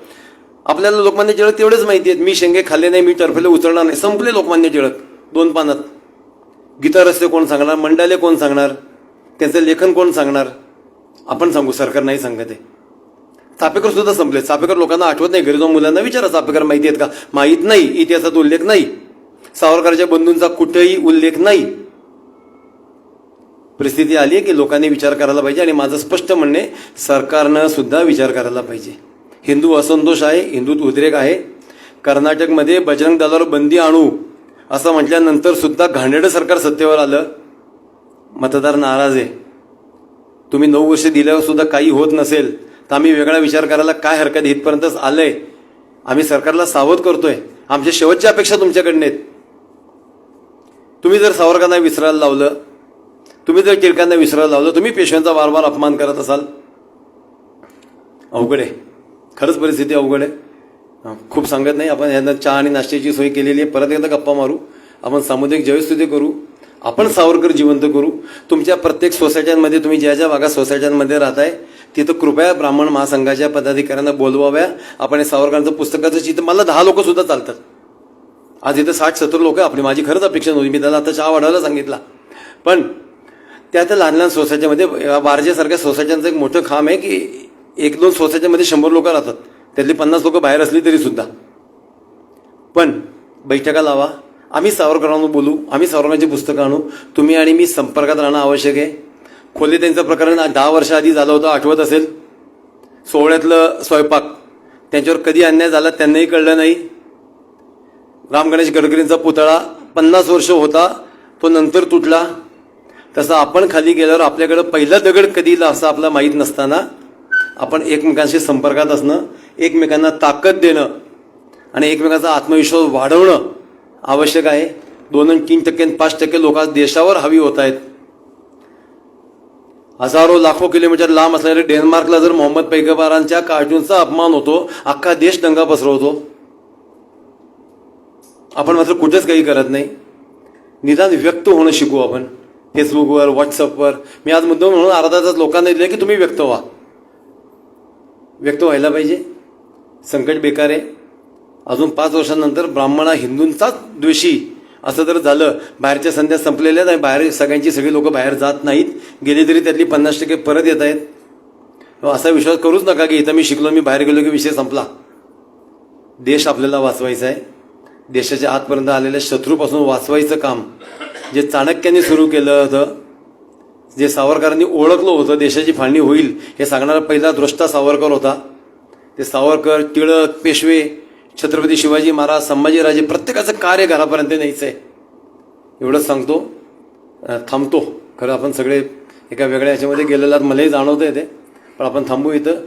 आपल्याला लोकमान्य टिळक तेवढेच माहिती आहेत. मी शेंगे खाल्ले नाही, मी टरफले उचलणार नाही, संपले लोकमान्य टिळक 2 पानात. गीता रस्ते कोण सांगणार? मंडाले कोण सांगणार? त्यांचं लेखन कोण सांगणार? आपण सांगू, सरकार नाही सांगत आहे. चापेकर सुद्धा संपले. चापेकर लोकांना आठवत नाही. घरी जाऊन मुलांना विचारा चापेकर माहिती आहेत का? माहीत नाही. इतिहासात उल्लेख नाही. सावरकरांच्या बंधूंचा कुठेही उल्लेख नाही. परिस्थिती आली आहे की लोकांनी विचार करायला पाहिजे. आणि माझं स्पष्ट म्हणणे, सरकारनं सुद्धा विचार करायला पाहिजे. हिंदू असंतोष आहे, हिंदुत्व उद्रेक आहे. कर्नाटकमध्ये बजरंग दलावर बंदी आणू असं म्हटल्यानंतर सुद्धा घाणेरडं सरकार सत्तेवर आलं. मतदार नाराज आहे. तुम्ही 9 वर्ष दिल्यावर सुद्धा काही होत नसेल तर आम्ही वेगळा विचार करायला काय हरकत? इथपर्यंतच आलंय. आम्ही सरकारला सावध करतोय. आमच्या शेवटच्या अपेक्षा तुमच्याकडनं आहेत. तुम्ही जर सावरकरांना विसरायला लावलं, तुम्ही जर टिळकांना विसरायला लावलं, तुम्ही पेशव्यांचा वारंवार अपमान करत असाल, अवघड आहे. खरंच परिस्थिती अवघड आहे. खूप सांगत नाही. आपण यांना चहा आणि नाश्त्याची सोय केलेली आहे. परत एकदा गप्पा मारू. आपण सामुदायिक जयस्तुती करू. आपण सावरकर जिवंत करू. तुमच्या प्रत्येक सोसायट्यांमध्ये, तुम्ही ज्या ज्या भागात सोसायट्यांमध्ये राहताय तिथं कृपया ब्राह्मण महासंघाच्या पदाधिकाऱ्यांना बोलवाव्या. आपण सावरकरांचं पुस्तकाचं चित्र, मला 10 लोक सुद्धा चालतात. आज इथं 60-70 लोक आपली, माझी खरंच अपेक्षा नव्हती, मी त्याला आता चहा वाढवायला सांगितला. पण त्यात लहान लहान सोसायटीमध्ये, बारजेसारख्या सोसायट्यांचं एक मोठं खांब आहे की 1-2 सोसायटीमध्ये 100 लोक राहतात, त्यातली 50 लोक बाहेर असली तरी सुद्धा. पण बैठका लावा, आम्ही सावरकरांना बोलू, आम्ही सावरकरांची पुस्तकं आणू, तुम्ही आणि मी संपर्कात राहणं आवश्यक आहे. खोले त्यांचं प्रकरण 10 वर्ष आधी झालं होतं, आठवत असेल. सोहळ्यातलं स्वयंपाक, त्यांच्यावर कधी अन्याय झाला त्यांनाही कळलं नाही. राम गणेश गडकरींचा पुतळा 50 वर्ष होता, तो नंतर तुटला. तसं आपण खाली गेल्यावर आपल्याकडं पहिला दगड कधी येईल असं आपल्याला माहीत नसताना आपण एकमेकांशी संपर्कात असणं, एकमेकांना ताकद देणं आणि एकमेकांचा आत्मविश्वास वाढवणं आवश्यक आहे. 2-3% 5% लोक आज देशावर हवी होत आहेत. हजारो लाखो किलोमीटर लांब असलेल्या डेन्मार्कला जर मोहम्मद पैगंबरांच्या कार्टूनचा अपमान होतो, अख्खा देश दंगा पसरवतो. आपण मात्र कुठेच काही करत नाही. निदान व्यक्त होणं शिकू आपण, फेसबुकवर, व्हॉट्सअपवर. मी आज मुद्दाम म्हणून अर्धा तास लोकांना दिले की तुम्ही व्यक्त व्हा. व्यक्त व्हायला पाहिजे. संकट बेकार आहे. अजून 5 वर्षांनंतर ब्राह्मण हा हिंदूंचाच द्वेषी असं जर झालं, बाहेरच्या संध्या संपलेल्या आहेत, बाहेर सगळी लोक बाहेर जात नाहीत, गेली तरी त्यातली 50% परत येत आहेत. असा विश्वास करूच नका की इथं मी शिकलो, मी बाहेर गेलो की विषय संपला. देश आपल्याला वाचवायचा आहे. देशाच्या आतपर्यंत आलेल्या शत्रूपासून वाचवायचं काम जे चाणक्यांनी सुरू केलं होतं, जे सावरकरांनी ओळखलं होतं, देशाची फाळणी होईल हे सांगणारा पहिला द्रष्टा सावरकर होता. ते सावरकर, टिळक, पेशवे, छत्रपती शिवाजी महाराज, संभाजीराजे, प्रत्येकाचं कार्य घरापर्यंत न्यायचं आहे. एवढंच सांगतो, थांबतो. खरं आपण सगळे एका वेगळ्या ह्याच्यामध्ये गेलेला मलाही जाणवतं आहे ते, पण आपण थांबू इथं.